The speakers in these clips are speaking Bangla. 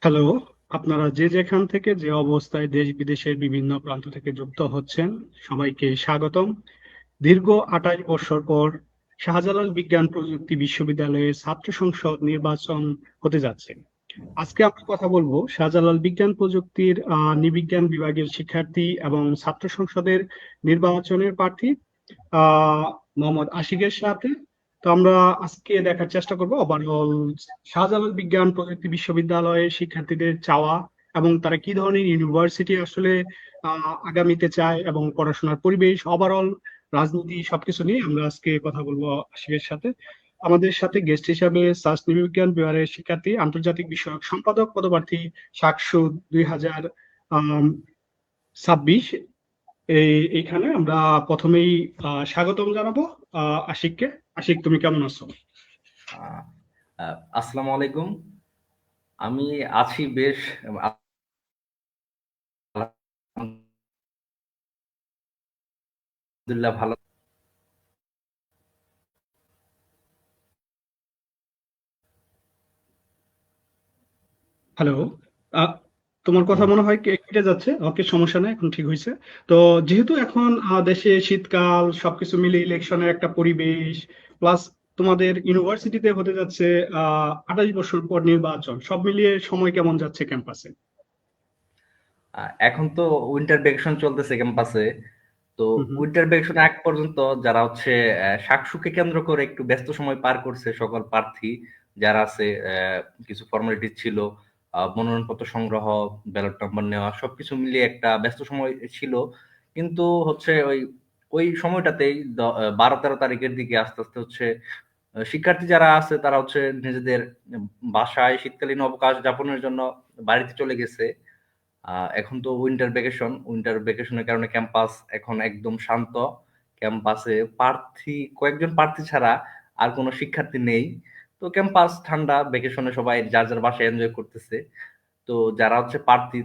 হ্যালো, আপনারা যে যেখান থেকে যে অবস্থায় দেশ বিদেশের বিভিন্ন প্রান্ত থেকে যুক্ত হচ্ছেন, সবাইকে স্বাগতম। দীর্ঘ 28 বছর পর শাহজালাল বিজ্ঞান প্রযুক্তি বিশ্ববিদ্যালয়ের ছাত্র সংসদ নির্বাচন হতে যাচ্ছে। আজকে আমরা কথা বলবো শাহজালাল বিজ্ঞান প্রযুক্তির নৃবিজ্ঞান বিভাগের শিক্ষার্থী এবং ছাত্র সংসদের নির্বাচনের প্রার্থী আহ মোহাম্মদ আশিকের সাথে। তো আমরা আজকে দেখার চেষ্টা করব ওভারঅল শাহজালাল বিজ্ঞান প্রযুক্তি বিশ্ববিদ্যালয়ের শিক্ষার্থীদের চাওয়া এবং তারা কি ধরনের ইউনিভার্সিটি আসলে আগামীতে চায় এবং পড়াশোনার পরিবেশ ওভারঅল রাজনীতি সবকিছু নিয়ে আমরা আজকে কথা বলবো আশিকের সাথে। আমাদের সাথে গেস্ট হিসাবে নৃবিজ্ঞান বিভাগের শিক্ষার্থী আন্তর্জাতিক বিষয়ক সম্পাদক পদপ্রার্থী সাকসু 2026। এইখানে আমরা প্রথমেই স্বাগতম জানাবো আশিককে। আশিক, তুমি কেমন আছো? আহ, আসসালামু আলাইকুম। আমি আছি বেশ আলহামদুলিল্লাহ ভালো। হ্যালো, তোমার কথা মনে হয় কেটে যাচ্ছে। ওকে, সমস্যা নেই, এখন ঠিক হয়েছে। তো যেহেতু এখন দেশে শীতকাল, সবকিছু মিলে ইলেকশনের একটা পরিবেশ, প্লাস তোমাদের ইউনিভার্সিটিতে হতে যাচ্ছে 28 বছর পর নির্বাচন, সব মিলিয়ে সময় কেমন যাচ্ছে ক্যাম্পাসে? এখন তো উইন্টার ভ্যাকেশন চলতেছে ক্যাম্পাসে। তো হুম হুম। উইন্টার ভ্যাকেশন আগ পর্যন্ত যারা হচ্ছে শাকসুকে কেন্দ্র করে একটু ব্যস্ত সময় পার করছে সকল প্রার্থী যারা আছে। কিছু ফর্মালিটি ছিল, মনোনয়নপত্র সংগ্রহ, ব্যালট নম্বর নেওয়া, সবকিছু মিলিয়ে একটা ব্যস্ত সময় ছিল। কিন্তু হচ্ছে ওই ওই সময়টাতেই 12-13 তারিখের দিকে আস্তে আস্তে হচ্ছে শিক্ষার্থী যারা আছে তারা হচ্ছে নিজেদের বাসায় শীতকালীন অবকাশ যাপনের জন্য বাড়িতে চলে গেছে। এখন তো উইন্টার ভ্যাকেশনের কারণে ক্যাম্পাস এখন একদম শান্ত। ক্যাম্পাসে কয়েকজন প্রার্থী ছাড়া আর কোনো শিক্ষার্থী নেই। তো ক্যাম্পাস ঠান্ডা, ভ্যাকেশনে সবাই যার যার বাসায় এনজয় করতেছে। তো যারা হচ্ছে প্রার্থী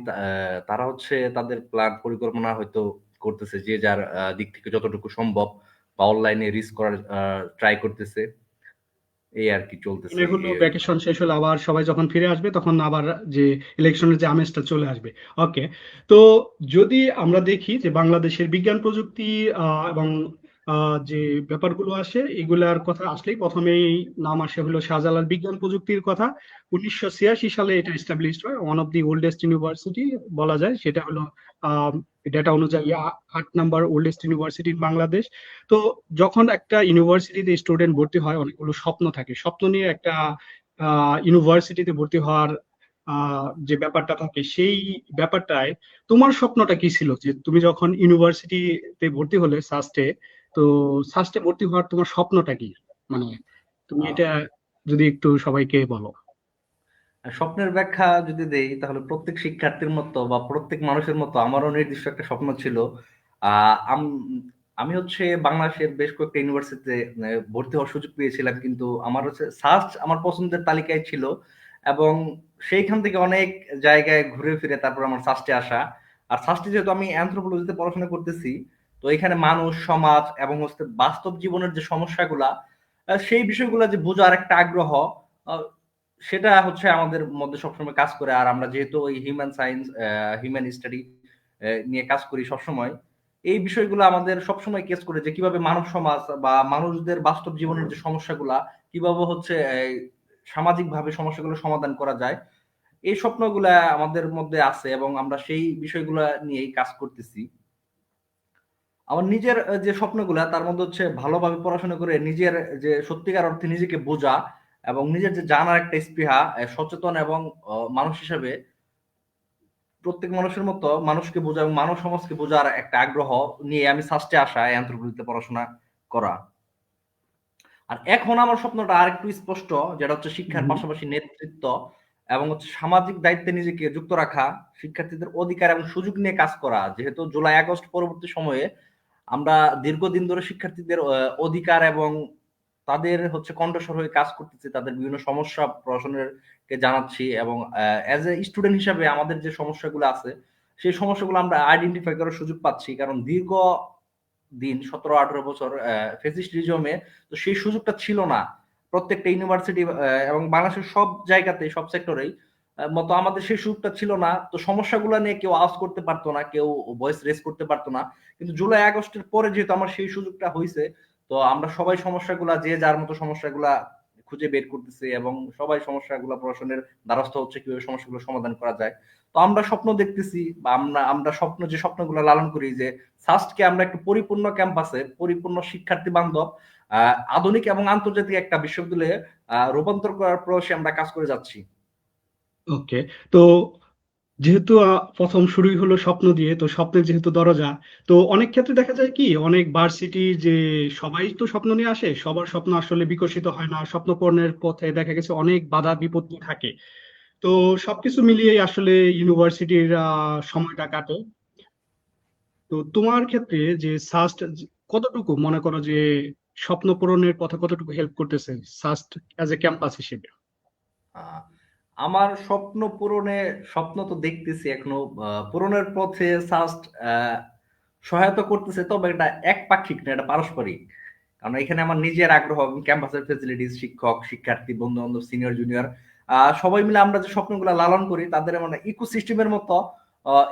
তারা হচ্ছে তাদের প্ল্যান পরিকল্পনা হয়তো করতেছে যে যার দিক থেকে যতটুকু সম্ভব, বা অনলাইনে রিস্ক করার ট্রাই করতেছে। এই আর কি চলতেছে। মনে হলো ভ্যাকেশন শেষ হলে আবার সবাই যখন ফিরে আসবে তখন আবার যে ইলেকশনের যে আমেজটা চলে আসবে। ওকে, তো যদি আমরা দেখি যে বাংলাদেশের বিজ্ঞান প্রযুক্তি এবং যে ব্যাপারগুলো আসে এগুলার কথা আসলেই প্রথমেই নাম আসে হলো শাহজালাল বিজ্ঞান প্রযুক্তির কথা। 1986 সালে এটা এস্টাবলিশড হয়, one of the oldest university বলা যায়। সেটা হলো ডেটা অনুযায়ী 8 number oldest university in Bangladesh. তো যখন একটা ইউনিভার্সিটিতে স্টুডেন্ট ভর্তি হয়, অনেকগুলো স্বপ্ন থাকে, স্বপ্ন নিয়ে একটা ইউনিভার্সিটিতে ভর্তি হওয়ার যে ব্যাপারটা থাকে, সেই ব্যাপারটায় তোমার স্বপ্নটা কি ছিল? যে তুমি যখন ইউনিভার্সিটিতে ভর্তি হলে সাস্টে, তো সাস্টে ভর্তি হওয়ার তোমার স্বপ্নটা কি? মানে তুমি আহ এটা যদি একটু সবাইকে বলো। স্বপ্নের ব্যাখ্যা যদি দেই তাহলে প্রত্যেক শিক্ষার্থীর মতো বা প্রত্যেক মানুষের মতো আমারও নির্দিষ্ট একটা স্বপ্ন ছিল। আমি হচ্ছে বাংলাদেশের বেশ কয়েকটা ইউনিভার্সিটিতে ভর্তি হওয়ার সুযোগ পেয়েছিলাম, কিন্তু আমার হচ্ছে সাস্ট আমার পছন্দের তালিকায় ছিল। এবং সেইখান থেকে অনেক জায়গায় ঘুরে ফিরে তারপর আমার সাস্টে আসা। আর সাস্টে যেহেতু আমি অ্যানথ্রোপোলজিতে পড়াশোনা করতেছি, তো এখানে মানুষ, সমাজ এবং হচ্ছে বাস্তব জীবনের যে সমস্যাগুলা, সেই বিষয়গুলো যে বোঝার একটা আগ্রহ, আহ, সেটা হচ্ছে আমাদের মধ্যে সবসময় কাজ করে। আর আমরা যেহেতু ওই হিউম্যান স্টাডি নিয়ে কাজ করি সবসময়, এই বিষয়গুলো আমাদের সবসময় কেস করে যে কিভাবে মানব সমাজ বা মানুষদের বাস্তব জীবনের যে সমস্যাগুলা কিভাবে হচ্ছে সামাজিক ভাবে সমস্যাগুলো সমাধান করা যায়। এই স্বপ্নগুলা আমাদের মধ্যে আছে এবং আমরা সেই বিষয়গুলা নিয়েই কাজ করতেছি। আমার নিজের যে স্বপ্নগুলা তার মধ্যে হচ্ছে ভালোভাবে পড়াশোনা করে নিজের যে সত্যিকার অর্থে নিজেকে বোঝা এবং নিজের যে জানার একটা স্পৃহা, সচেতন এবং মানুষ হিসেবে প্রত্যেক মানুষের মতো মানুষকে বোঝা এবং মানব সমাজকে বোঝার একটা আগ্রহ নিয়ে আমি সাস্টে আসা, অ্যানথ্রোপোলজিতে পড়াশোনা করা। আর এখন আমার স্বপ্নটা আরেকটু স্পষ্ট, যেটা হচ্ছে শিক্ষার হুম। পাশাপাশি নেতৃত্ব এবং হচ্ছে সামাজিক দায়িত্বে নিজেকে যুক্ত রাখা, শিক্ষার্থীদের অধিকার এবং সুযোগ নিয়ে কাজ করা। যেহেতু জুলাই আগস্ট পরবর্তী সময়ে আমরা দীর্ঘদিন ধরে শিক্ষার্থীদের অধিকার এবং তাদের হচ্ছে কণ্ঠস্বর হয়ে কাজ করতেছি, তাদের বিভিন্ন সমস্যা প্রশাসনের কে জানাচ্ছি এবং অ্যাজ এ স্টুডেন্ট হিসাবে আমাদের যে সমস্যাগুলো আছে সেই সমস্যাগুলো আমরা আইডেন্টিফাই করার সুযোগ পাচ্ছি। কারণ দীর্ঘ দিন 17-18 বছর ফেসিস্ট রিজমে তো সেই সুযোগটা ছিল না প্রত্যেকটা ইউনিভার্সিটি এবং বাংলাদেশের সব জায়গাতেই, সব সেক্টরেই। মতো আমাদের সেই সুযোগটা ছিল না। তো সমস্যাগুলো নিয়ে কেউ আওয়াজ করতে পারতো না, কেউ ভয়েস রেজ করতে পারতো না। কিন্তু জুলাই আগস্টের পরে যেহেতু আমার সেই সুযোগটা হইছে, তো আমরা সবাই সমস্যাগুলা যে যার মতো সমস্যাগুলা খুঁজে বের করতেছি এবং সবাই সমস্যাগুলা প্রশাসনের দ্বারস্থ হচ্ছে কিভাবে সমস্যাগুলো সমাধান করা যায়। তো আমরা স্বপ্ন দেখতেছি বা আমরা আমরা স্বপ্ন যে স্বপ্নগুলো লালন করি যে সাস্টকে আমরা একটু পরিপূর্ণ ক্যাম্পাসে পরিপূর্ণ শিক্ষার্থী বান্ধব আধুনিক এবং আন্তর্জাতিক একটা বিশ্ববিদ্যালয়ে রূপান্তর করার প্রয়াসে আমরা কাজ করে যাচ্ছি। ওকে। তো যেহেতু প্রথম শুরুই হলো স্বপ্ন দিয়ে, তো স্বপ্নের যেহেতু দরজা, তো অনেক ক্ষেত্রে দেখা যায় কি অনেক ভার্সিটি যে সবাই তো স্বপ্ন নিয়ে আসে, সবার স্বপ্ন আসলে বিকশিত হয় না, স্বপ্ন পূরণের পথে দেখা গেছে অনেক বাধা বিপত্তি থাকে। তো সবকিছু মিলিয়ে আসলে ইউনিভার্সিটির সময়টা কাটে। তো তোমার ক্ষেত্রে যে সাস্ট কতটুকু মনে করো যে স্বপ্ন পূরণের পথে কতটুকু হেল্প করতেছে সাস্ট অ্যাজ এ ক্যাম্পাস হিসেবে? আহ, আমার স্বপ্ন পূরণে স্বপ্ন তো দেখতেছি এখনো পূরণের পথে জাস্ট সহায়তা করতেছে, তবে এটা একপাক্ষিক না, এটা পারস্পরিক। কারণ এখানে আমার নিজের আগ্রহ এবং ক্যাম্পাসের ফেসিলিটিস, শিক্ষক শিক্ষার্থী বন্ধু বান্ধব সিনিয়র জুনিয়র সবাই মিলে আমরা যে স্বপ্নগুলো লালন করি তাদের মানে ইকোসিস্টেমের মতো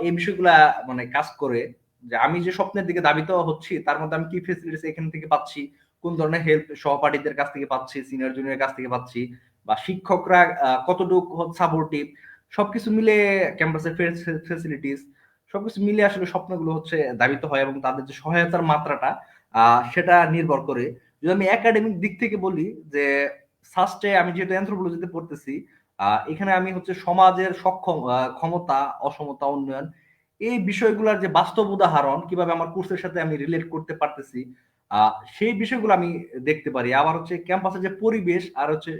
এই বিষয়গুলা মানে কাজ করে। যে আমি যে স্বপ্নের দিকে ধাবিত হচ্ছি তার মধ্যে আমি কি ফেসিলিটিস এখান থেকে পাচ্ছি, কোন ধরনের হেল্প সহপাঠীদের কাছ থেকে পাচ্ছি, সিনিয়র জুনিয়র কাছ থেকে পাচ্ছি, বা শিক্ষকরা কতটুকু সাপোর্টিভ, সবকিছু মিলে ক্যাম্পাসের ফেসিলিটিস সবকিছু মিলে আসলে স্বপ্নগুলো হচ্ছে ধাবিত হয় এবং তাদের যে সহায়তার মাত্রাটা সেটা নির্ভর করে। যদি আমি একাডেমিক দিক থেকে বলি যে সাস্টে আমি যেহেতু অ্যানথ্রোপোলজিতে পড়তেছি, এখানে আমি হচ্ছে সমাজের ক্ষমতা অসমতা উন্নয়ন এই বিষয়গুলোর যে বাস্তব উদাহরণ কিভাবে আমার কোর্সের সাথে আমি রিলেট করতে পারতেছি সেই বিষয়গুলো আমি দেখতে পারি। আবার হচ্ছে ক্যাম্পাসের যে পরিবেশ আর হচ্ছে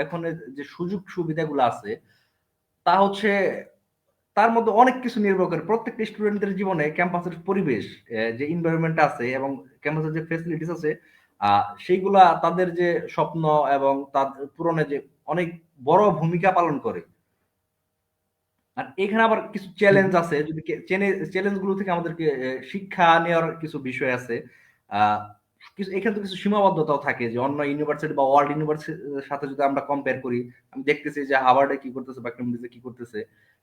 এখন যে সুযোগ সুবিধাগুলো আছে তা হচ্ছে তার মধ্যে অনেক কিছু নির্ভর করে প্রত্যেকটা স্টুডেন্টদের জীবনে ক্যাম্পাসের পরিবেশ, যে এনভায়রনমেন্ট আছে এবং ক্যাম্পাসের যে ফেসিলিটিস আছে সেইগুলা তাদের যে স্বপ্ন এবং তাদের পূরণে যে অনেক বড় ভূমিকা পালন করে। আর এখানে আবার কিছু চ্যালেঞ্জ আছে, যদি চ্যালেঞ্জ গুলো থেকে আমাদেরকে শিক্ষা নেওয়ার কিছু বিষয় আছে। আহ কিছু এখানে তো কিছু সীমাবদ্ধতাও থাকে যে অন্য ইউনিভার্সিটি বা ওয়ার্ল্ড ইউনিভার্সিটির সাথে যদি আমরা কম্পেয়ার করি, আমি দেখতেছি যে হার্ভার্ডে কি করতেছে বা কেমব্রিজে কি করতেছে,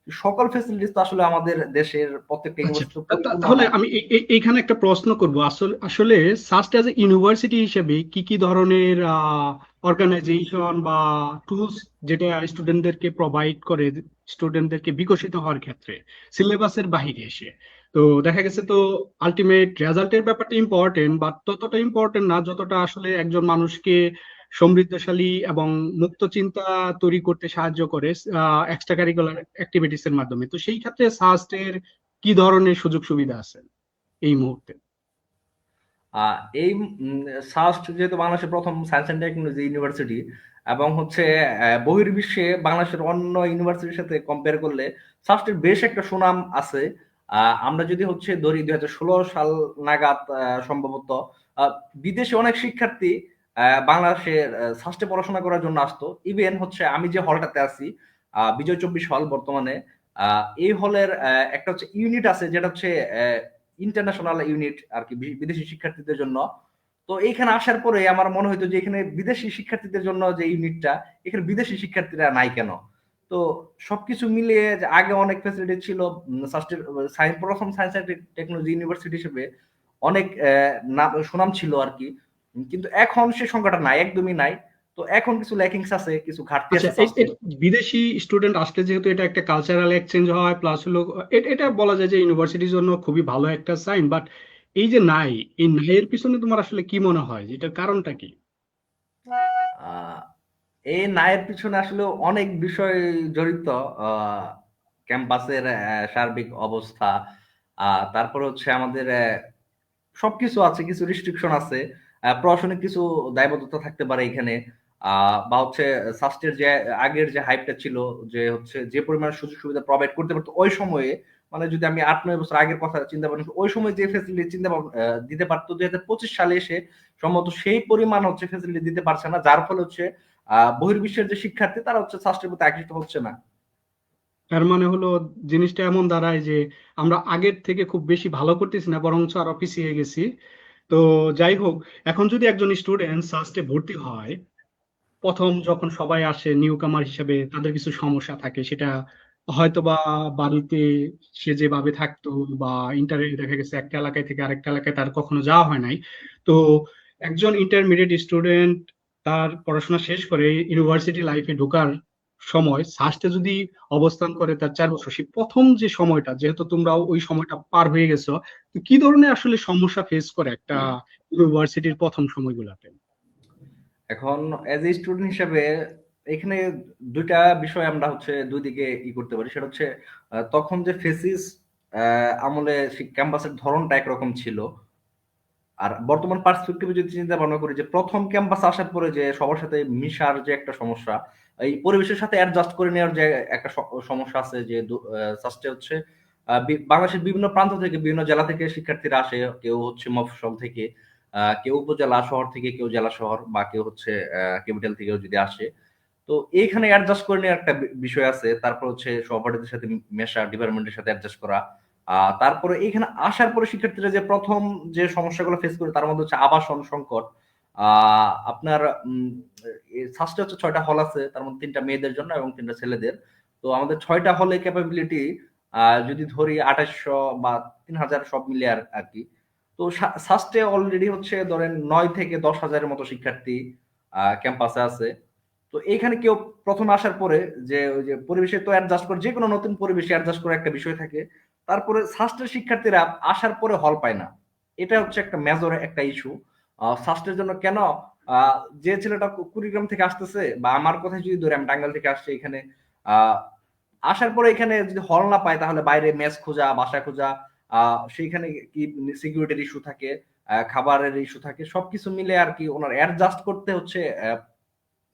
সকল ফেসিলিটিস তো আসলে আমাদের দেশের প্রত্যেকটা আচ্ছা, ইউনিভার্সিটি পরিপূর্ণ তাহলে না। আমি এইখানে একটা প্রশ্ন করব। আসলে আসলে সাস্ট অ্যাজ এ ইউনিভার্সিটি হিসেবে কি কি ধরনের অর্গানাইজেশন বা টুলস যেটা স্টুডেন্টদেরকে প্রোভাইড করে স্টুডেন্টদেরকে বিকশিত হওয়ার ক্ষেত্রে সিলেবাসের বাইরে এসে? তো দেখা গেছে তো আলটিমেট রেজাল্টের ব্যাপারটা ইম্পর্টেন্ট, বাট ততটা ইম্পর্টেন্ট না যতটা আসলে একজন মানুষকে সমৃদ্ধশালী এবং মুক্ত চিন্তা তৈরি করতে সাহায্য করে এক্সট্রা কারিকুলার অ্যাক্টিভিটিস এর মাধ্যমে। তো সেই ক্ষেত্রে সাস্টের কি ধরনের সুযোগ সুবিধা আছে এই মুহূর্তে? এই সাস্ট যেহেতু বাংলাদেশের প্রথম সায়েন্স অ্যান্ড টেকনোলজি ইউনিভার্সিটি এবং হচ্ছে বহির্বিশ্বে বাংলাদেশের অন্য ইউনিভার্সিটির সাথে কম্পেয়ার করলে সাস্টের বেশ একটা সুনাম আছে। আমরা যদি হচ্ছে ধরি 2016 সাল নাগাদ সম্ভবত আহ, বিদেশে অনেক শিক্ষার্থী বাংলাদেশের সাস্টে পড়াশোনা করার জন্য আসতো। ইভেন হচ্ছে আমি যে হলটাতে আছি বিজয় 24 হল বর্তমানে, এই হলের একটা হচ্ছে ইউনিট আছে যেটা হচ্ছে ইন্টারন্যাশনাল ইউনিট আর কি, বিদেশি শিক্ষার্থীদের জন্য। তো এইখানে আসার পরে আমার মনে হইতো যে এখানে বিদেশি শিক্ষার্থীদের জন্য যে ইউনিটটা, এখানে বিদেশি শিক্ষার্থীরা নাই কেন। তো সবকিছু মিলিয়ে যে আগে অনেক ফ্যাসিলিটি ছিল সায়েন্স, প্রথম সায়েন্স অ্যান্ড টেকনোলজি ইউনিভার্সিটি হিসেবে অনেক সুনাম ছিল আর কি। কিন্তু এখন সে সংখ্যাটা নাই, একদমই নাই। তো এখন কিছু ল্যাকিংস আছে, কিছু ঘাটতি আচ্ছা, আছে সাস্টের। বিদেশি স্টুডেন্ট আসলে যেহেতু এটা একটা কালচারাল এক্সচেঞ্জ হয়, প্লাস হলো এটা বলা যায় যে ইউনিভার্সিটির জন্য খুবই ভালো একটা সাইন, বাট এই যে নাই, এই নাইয়ের পিছনে তোমার আসলে কি মনে হয় যে এটার কারণটা কি? আহ এই নায়ের পিছনে আসলে অনেক বিষয় জড়িত। আহ ক্যাম্পাসের সার্বিক অবস্থা, তারপর হচ্ছে আমাদের সবকিছু আছে, কিছু রিস্ট্রিকশন আছে, প্রশাসনিক কিছু দায়বদ্ধতা থাকতে পারে এখানে। বা হচ্ছে সাস্টের যে আগের যে হাইপটা ছিল, যে হচ্ছে যে পরিমাণ সুযোগ সুবিধা প্রোভাইড করতে পারতো ওই সময়ে, মানে যদি আমি 8-9 বছর আগের কথা চিন্তা করি, ওই সময় যে ফেসিলিটি দিতে পারতো 2025 সালে এসে সম্ভবত সেই পরিমাণ হচ্ছে ফেসিলিটি দিতে পারছে না, যার ফলে হচ্ছে বহির্বিশ্বের যে শিক্ষার্থী তারা হচ্ছে সাস্টের প্রতি আকৃষ্ট হচ্ছে না। তার মানে হলো জিনিসটা এমন দাঁড়ায় যে আমরা আগের থেকে খুব বেশি ভালো করতেছি না, বরঞ্চ আরো পিছিয়ে গেছি। তো যাই হোক, এখন যদি একজন স্টুডেন্ট সাস্টে ভর্তি হয়, প্রথম যখন সবাই আসে নিউ কামার হিসেবে তাদের কিছু সমস্যা থাকে, সেটা হয়তো বা বাড়িতে সে যেভাবে থাকতো বা ইন্টারনেটে দেখা গেছে একটা এলাকায় থেকে আরেকটা এলাকায় তার কখনো যাওয়া হয় নাই। তো একজন ইন্টারমিডিয়েট স্টুডেন্ট তার পড়াশোনা শেষ করে ইউনিভার্সিটি লাইফে ঢোকার সময় সাস্টে যদি অবস্থান করে তার 4 বছর, সেই প্রথম যে সময়টা, যেহেতু তোমরাও ওই সময়টা পার হয়ে গেছো, তো কি ধরনের আসলে সমস্যা ফেস করে একটা ইউনিভার্সিটির প্রথম সময়গুলোতে? এখন এজ এ স্টুডেন্ট হিসেবে এখানে দুইটা বিষয় আমরা হচ্ছে দুই দিকে করতে পারি। সেটা হচ্ছে তখন যে ফেসিস আমলে ক্যাম্পাসের ধরনটা একরকম ছিল, আর বর্তমান পার্সপেক্টিভে যদি চিন্তা ভাবনা করি যে প্রথম ক্যাম্পাস আসার পরে যে সবার সাথে মিশার যে একটা সমস্যা, এই পরিবেশের সাথে অ্যাডজাস্ট করে নেওয়ার যে একটা সমস্যা আছে, যে সাস্টে হচ্ছে বাংলাদেশের বিভিন্ন প্রান্ত থেকে, বিভিন্ন জেলা থেকে শিক্ষার্থীরা আসে। কেউ হচ্ছে মফস্বল থেকে, কেউ উপজেলা শহর থেকে, কেউ জেলা শহর, বা কেউ হচ্ছে ক্যাপিটাল থেকেও যদি আসে। তো এইখানে অ্যাডজাস্ট করে নেওয়ার একটা বিষয় আছে। তারপর হচ্ছে সহপাঠীদের সাথে মেশা, ডিপার্টমেন্টের সাথে অ্যাডজাস্ট করা। তারপরে এইখানে আসার পরে শিক্ষার্থীরা যে প্রথম যে সমস্যাগুলো ফেস করে তার মধ্যে হচ্ছে আবাসন সংকট। আপনার ফার্স্টে হচ্ছে 6টা হল আছে, তার মধ্যে 3টা মেয়েদের জন্য এবং 3টা ছেলেদের। তো আমাদের 6টা হলে ক্যাপাবিলিটি যদি ধরি 2800 বা 3000 সব মিলে আর আর কি। তো ফার্স্টে অলরেডি হচ্ছে ধরেন 9 থেকে 10,000-এর মতো শিক্ষার্থী ক্যাম্পাসে আছে। তো এইখানে কেউ প্রথমে আসার পরে যে ওই যে পরিবেশে তো অ্যাডজাস্ট করে, যে কোনো নতুন পরিবেশে অ্যাডজাস্ট করার একটা বিষয় থাকে। তারপরে ফার্স্টের শিক্ষার্থীরা আসার পরে হল পায় না। এটা হচ্ছে একটা মেজর একটা ইস্যু। ফার্স্টের জন্য কেন যে ছেলেটা কুড়িগ্রাম থেকে আসতেছে, বা আমার কথাই যদি ধরে আমি টাঙ্গাইল থেকে আসছি এখানে, আহ আসার পরে এখানে যদি হল না পায় তাহলে বাইরে মেস খোঁজা, বাসা খোঁজা, সেইখানে কি সিকিউরিটির ইস্যু থাকে, খাবারের ইস্যু থাকে, সবকিছু মিলে আর কি ওনার অ্যাডজাস্ট করতে হচ্ছে।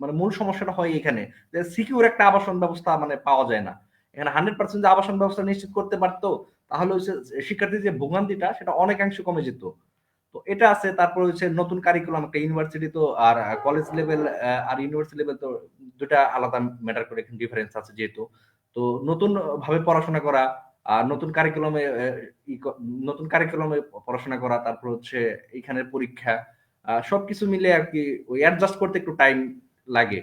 মানে মূল সমস্যাটা হয় এখানে যে সিকিউর একটা আবাসন ব্যবস্থা মানে পাওয়া যায় না। এখানে 100% যে আবাসন ব্যবস্থা নিশ্চিত করতে পারতো, তাহলে হচ্ছে শিক্ষার্থীর যে ভোগান্তিটা সেটা অনেকাংশে কমে যেত। তো এটা আছে। তারপর হচ্ছে নতুন কারিকুলাম, একটা ইউনিভার্সিটি তো আর কলেজ লেভেল আর ইউনিভার্সিটি লেভেল তো দুটা আলাদা ম্যাটার করে, এখানে ডিফারেন্স আছে যেহেতু। তো নতুন ভাবে পড়াশোনা করা, নতুন কারিকুলামে নতুন কারিকুলামে পড়াশোনা করা, তারপর হচ্ছে এখানের পরীক্ষা, সবকিছু মিলে আর কি ওই অ্যাডজাস্ট করতে একটু টাইম লাগে।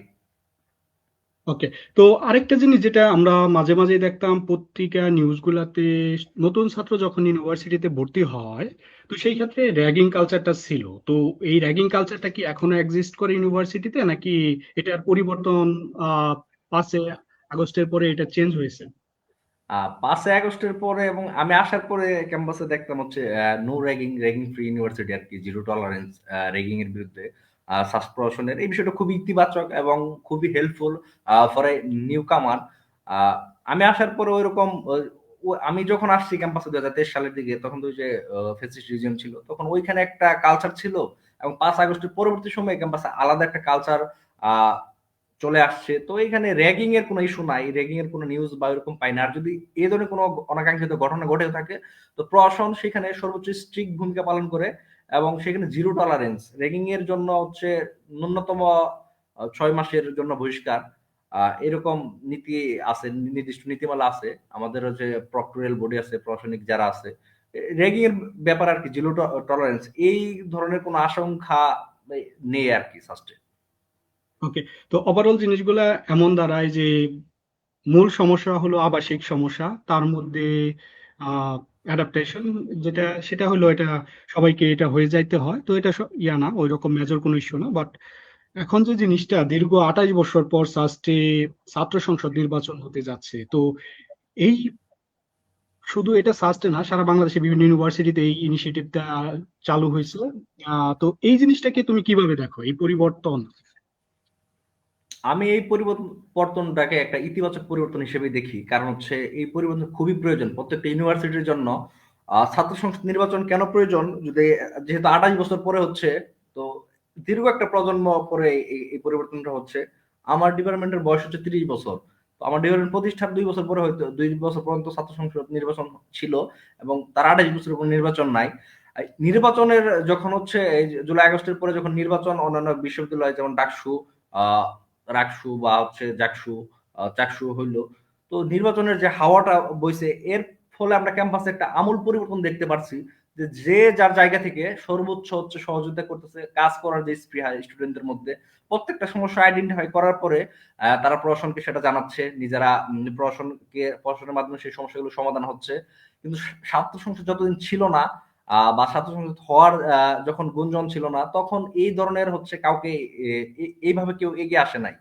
ওকে। তো আরেকটা জিনিস যেটা আমরা মাঝে মাঝে দেখতাম পত্রিকা নিউজগুলাতে, নতুন ছাত্র যখন ইউনিভার্সিটিতে ভর্তি হয়, তো সেই ক্ষেত্রে র্যাগিং কালচারটা ছিল। তো এই র্যাগিং কালচারটা কি এখনো এক্সিস্ট করে ইউনিভার্সিটিতে, নাকি এটার পরিবর্তন 5 আগস্টের পরে এটা চেঞ্জ হয়েছে? 5 আগস্টের পরে এবং আমি আসার পরে ক্যাম্পাসে দেখতাম হচ্ছে no ragging, ragging free university আর কি, জিরো টলারেন্স র্যাগিং এর বিরুদ্ধে। ছাত্র প্রশাসনের এই বিষয়টা খুবই ইতিবাচক এবং খুবই হেল্পফুল ফর এ নিউ কামার। আমি আসার পরে ওইরকম আমি যখন আসছি ক্যাম্পাসে 2023 সালের দিকে, তখন তো ওই যে ফেসিস্ট রিজিয়ন ছিল, তখন ওইখানে একটা কালচার ছিল। এবং 5 আগস্টের পরবর্তী সময়ে ক্যাম্পাসে আলাদা একটা কালচার চলে আসছে। তো এখানে র্যাগিং এর কোনো ইস্যু নাই, র্যাগিং এর কোনো নিউজ বা এরকম পাই না। আর যদি এই ধরনের কোনো অনাকাঙ্ক্ষিত ঘটনা ঘটেও থাকে, তো প্রশাসন সেখানে সর্বোচ্চ স্ট্রিক্ট ভূমিকা পালন করে এবং সেখানে জিরো টলারেন্স। র্যাগিং এর জন্য হচ্ছে ন্যূনতম 6 মাসের জন্য বহিষ্কার, এরকম নীতি আছে, নির্দিষ্ট নীতিমালা আছে। আমাদের যে প্রক্টরিয়াল বডি আছে, প্রশাসনিক যারা আছে, র্যাগিং এর ব্যাপার আর কি জিরো টলারেন্স, এই ধরনের কোনো আশঙ্কা নেই আর কি সাস্টে। ওকে। তো ওভারঅল জিনিসগুলা এমন দাঁড়ায় যে মূল সমস্যা হলো আবাসিক সমস্যা, তার মধ্যে অ্যাডাপ্টেশন, যেটা সেটা হলো এটা সবাইকে এটা হয়ে যাইতে হয়। তো এটা ইয়া না, ওই রকম মেজর কোনো ইস্যু না। বাট এখন যে জিনিসটা, দীর্ঘ 28 বছর পর সাস্টে ছাত্র সংসদ নির্বাচন হতে যাচ্ছে, তো এই শুধু এটা সাস্টে না, সারা বাংলাদেশে বিভিন্ন ইউনিভার্সিটিতে এই ইনিশিয়েটিভটা চালু হয়েছে। তো এই জিনিসটাকে তুমি কিভাবে দেখো, এই পরিবর্তন? আমি এই পরিবর্তনটাকে একটা ইতিবাচক পরিবর্তন হিসেবে দেখি। কারণ হচ্ছে এই পরিবর্তন খুবই প্রয়োজন প্রত্যেকটা ইউনিভার্সিটির জন্য। ছাত্র সংসদ নির্বাচন কেন প্রয়োজন, যদি যেহেতু 28 বছর পরে হচ্ছে, তো দীর্ঘ একটা প্রজন্ম পরে এই পরিবর্তনটা হচ্ছে। আমার ডিপার্টমেন্টের বয়স হচ্ছে 30 বছর। তো আমার ডিপার্টমেন্ট প্রতিষ্ঠার 2 বছর পরে, হয়তো 2 বছর পর্যন্ত ছাত্র সংসদ নির্বাচন ছিল, এবং তার 28 বছরের কোনো নির্বাচন নাই। নির্বাচনের যখন হচ্ছে এই জুলাই আগস্টের পরে যখন নির্বাচন অন্যান্য বিশ্ববিদ্যালয় যেমন ডাকসু, আহ রাকসু বা হচ্ছে জাকসু, চাকসু হইলো, তো নির্বাচনের যে হাওয়াটা বইছে, এর ফলে আমরা ক্যাম্পাসে একটা আমূল পরিবর্তন দেখতে পারছি। যে যে যার জায়গা থেকে সর্বোচ্চ হচ্ছে সহযোগিতা করতেছে, কাজ করার যে স্পৃহা স্টুডেন্টদের মধ্যে, প্রত্যেকটা সমস্যা আইডেন্টিফাই করার পরে তারা প্রশাসনকে সেটা জানাচ্ছে, নিজেরা প্রশাসনের মাধ্যমে সেই সমস্যাগুলো সমাধান হচ্ছে। কিন্তু ছাত্র সংসদ যতদিন ছিল না, বা ছাত্র সংসদ হওয়ার যখন গুঞ্জন ছিল না, তখন এই ধরনের হচ্ছে কাউকে এইভাবে কেউ এগিয়ে আসে নাই।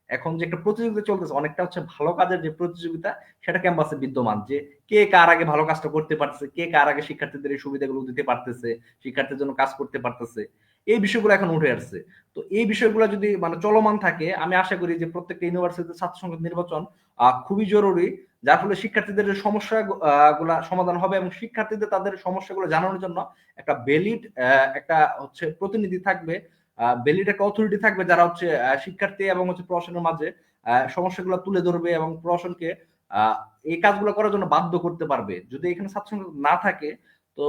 এখন যে একটা প্রতিযোগিতা চলতেছে, অনেকটা হচ্ছে ভালো কাজের যে প্রতিযোগিতা, সেটা ক্যাম্পাসে বিদ্যমান, যে কে কার আগে ভালো কাজটা করতে পারতেছে, কে কার আগে শিক্ষার্থীদের এই সুবিধাগুলো দিতে পারতেছে, শিক্ষার্থীর জন্য কাজ করতে পারতেছে, এই বিষয়গুলো এখন উঠে আসছে। তো এই বিষয়গুলো যদি মানে চলমান থাকে, আমি আশা করি যে প্রত্যেকটা ইউনিভার্সিটিতে ছাত্র সংসদ নির্বাচন খুবই জরুরি, যার ফলে শিক্ষার্থীদের যে সমস্যা গুলা সমাধান হবে, এবং শিক্ষার্থীদের তাদের সমস্যাগুলো জানানোর জন্য একটা ভ্যালিড একটা হচ্ছে প্রতিনিধি থাকবে, ভ্যালিড একটা অথরিটি থাকবে, যারা হচ্ছে শিক্ষার্থী এবং হচ্ছে প্রশাসনের মাঝে সমস্যাগুলো তুলে ধরবে এবং প্রশাসনকে এই কাজগুলো করার জন্য বাধ্য করতে পারবে। যদি এখানে ছাত্র সংসদ না থাকে, তো